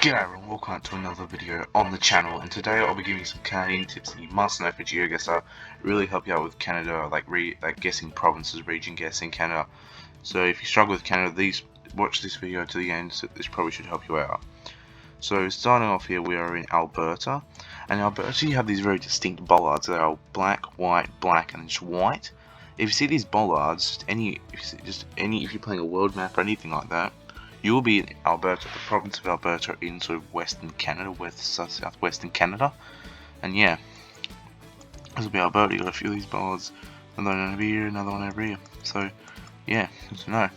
G'day everyone, welcome to another video on the channel, and today I'll be giving you some Canadian tips that you must know for GeoGuessr. Really help you out with Canada, like guessing provinces, region guessing Canada. So if you struggle with Canada, watch this video to the end, so this probably should help you out. So starting off here, we are in Alberta, and in Alberta you have these very distinct bollards that are black, black, and just white. If you see these bollards, if you're playing a world map or anything like that, you will be in Alberta, the province of Alberta, in sort of western Canada, southwestern Canada. And yeah, this will be Alberta. You got a few of these bollards, another one over here, another one over here. So yeah, good to know.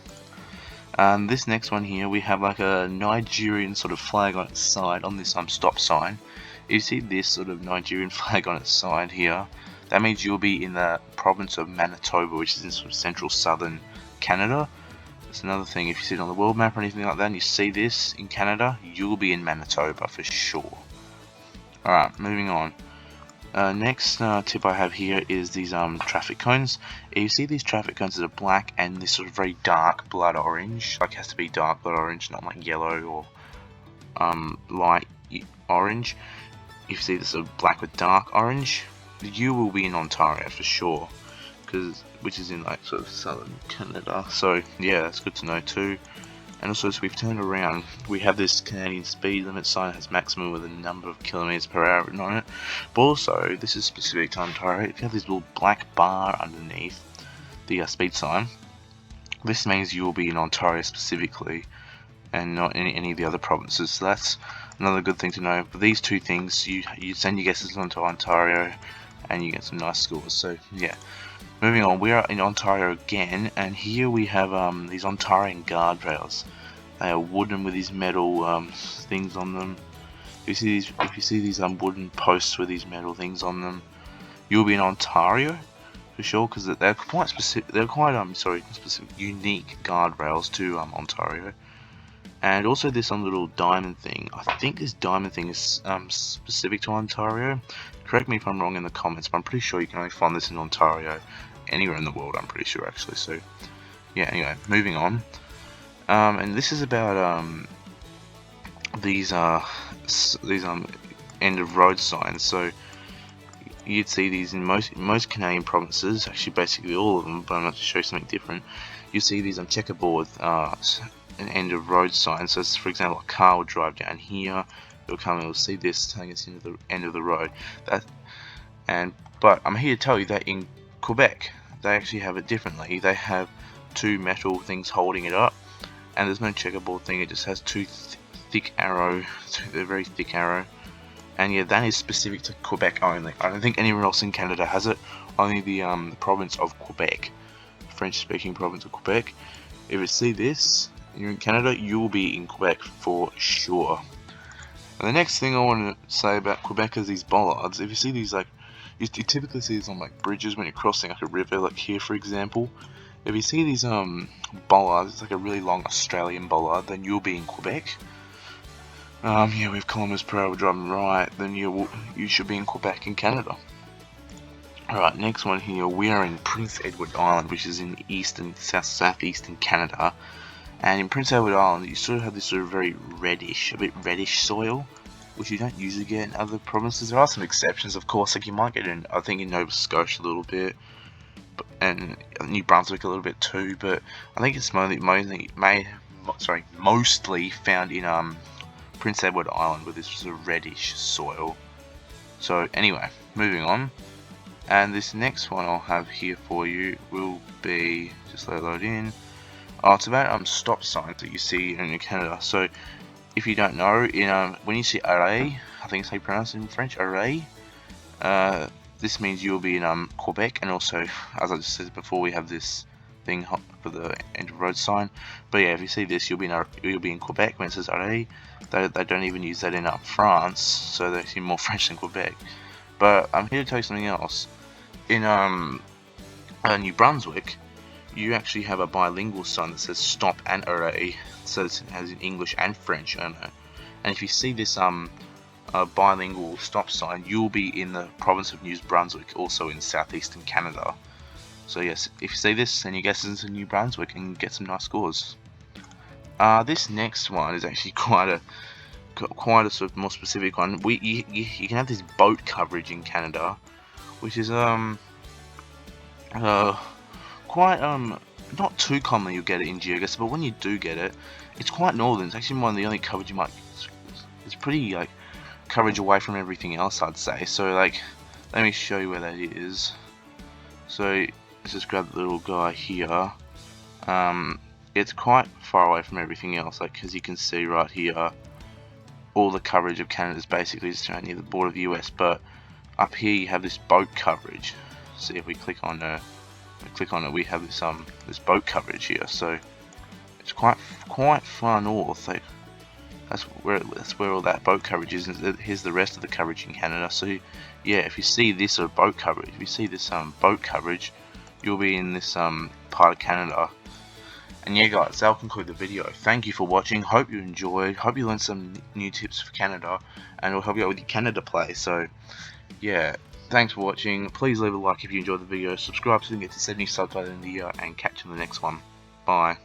And this next one here, we have like a Nigerian sort of flag on its side on this stop sign. If you see this sort of Nigerian flag on its side here, that means you'll be in the province of Manitoba, which is in sort of central southern Canada. That's another thing, if you see it on the world map or anything like that and you see this in Canada, you'll be in Manitoba for sure. Alright, moving on. Next tip I have here is these traffic cones. If you see these traffic cones that are black and this sort of very dark blood orange, like it has to be dark blood orange, not like yellow or light orange. If you see this sort of black with dark orange, you will be in Ontario for sure. Which is in like sort of southern Canada, so yeah, that's good to know too. And also, as we've turned around, we have this Canadian speed limit sign that has maximum with a number of kilometers per hour written on it. But also, this is specific to Ontario. If you have this little black bar underneath the speed sign, this means you will be in Ontario specifically, and not in any of the other provinces. So that's another good thing to know. But these two things, you send your guesses onto Ontario, and you get some nice scores. So yeah. Moving on, we are in Ontario again, and here we have these Ontarian guardrails. They are wooden with these metal things on them. If you see these wooden posts with these metal things on them, you'll be in Ontario for sure, because they're quite specific. They're quite specific, unique guardrails to Ontario. And also this little diamond thing. I think this diamond thing is specific to Ontario. Correct me if I'm wrong in the comments, but I'm pretty sure you can only find this in Ontario. Anywhere in the world, I'm pretty sure actually. So yeah, anyway, moving on. And this is about these end of road signs. So you'd see these in most Canadian provinces, actually basically all of them, but I'm going to show you something different. You see these checkerboard an end of road sign. So for example, a car will drive down here, it'll come and it'll see this telling us into the end of the road. But I'm here to tell you that in Quebec they actually have it differently. They have two metal things holding it up, and there's no checkerboard thing. It just has two thick arrow, a very thick arrow. And yeah, that is specific to Quebec only. I don't think anywhere else in Canada has it. Only the province of Quebec, French-speaking province of Quebec. If you see this, you're in Canada, you will be in Quebec for sure. And the next thing I want to say about Quebec is these bollards. If you see these, like, you typically see these on like bridges when you're crossing like a river, like here for example. If you see these bollards, it's like a really long Australian bollard, then you'll be in Quebec. Yeah, with kilometers per hour driving right, then you should be in Quebec in Canada. Alright, next one here, we are in Prince Edward Island, which is in southeastern Canada. And in Prince Edward Island, you sort of have this sort of very reddish, a bit reddish soil, which you don't usually get in other provinces. There are some exceptions, of course, like you might get in, I think in Nova Scotia a little bit, and New Brunswick a little bit too, but I think it's mostly found in Prince Edward Island with this sort of reddish soil. So anyway, moving on. And this next one I'll have here for you will be, just let it load in. It's about stop signs that you see in Canada. So if you don't know, when you see arrêt, I think it's how you pronounce it in French, arrêt, this means you'll be in Quebec, and also, as I just said before, we have this thing for the end of road sign. But yeah, if you see this, you'll be in Quebec when it says arrêt. They don't even use that in France, so they seem more French than Quebec. But I'm here to tell you something else. In New Brunswick, you actually have a bilingual sign that says stop and arrêt, so it has in English and French on it. And if you see this bilingual stop sign, you'll be in the province of New Brunswick, also in southeastern Canada. So yes, if you see this, then you guess it's in New Brunswick and get some nice scores. This next one is actually quite quite a sort of more specific one. You can have this boat coverage in Canada, which is quite not too common you'll get it in GeoGuessr, but when you do get it, it's quite northern. It's actually one of the only coverage you might. It's pretty like coverage away from everything else, I'd say. So like, let me show you where that is. So let's just grab the little guy here. It's quite far away from everything else, like, as you can see right here, all the coverage of Canada is basically just around near the border of the US, but up here you have this boat coverage. See if we click on it, we have this boat coverage here. So it's quite far north. Like, that's where all that boat coverage is. And here's the rest of the coverage in Canada. So yeah, if you see this sort of boat coverage, boat coverage, you'll be in this part of Canada. And yeah guys, that'll conclude the video. Thank you for watching, hope you enjoyed, hope you learned some new tips for Canada, and it'll help you out with your Canada play. So yeah, thanks for watching, please leave a like if you enjoyed the video, subscribe so you can get to 70 subs by the end of the year, and catch you in the next one. Bye.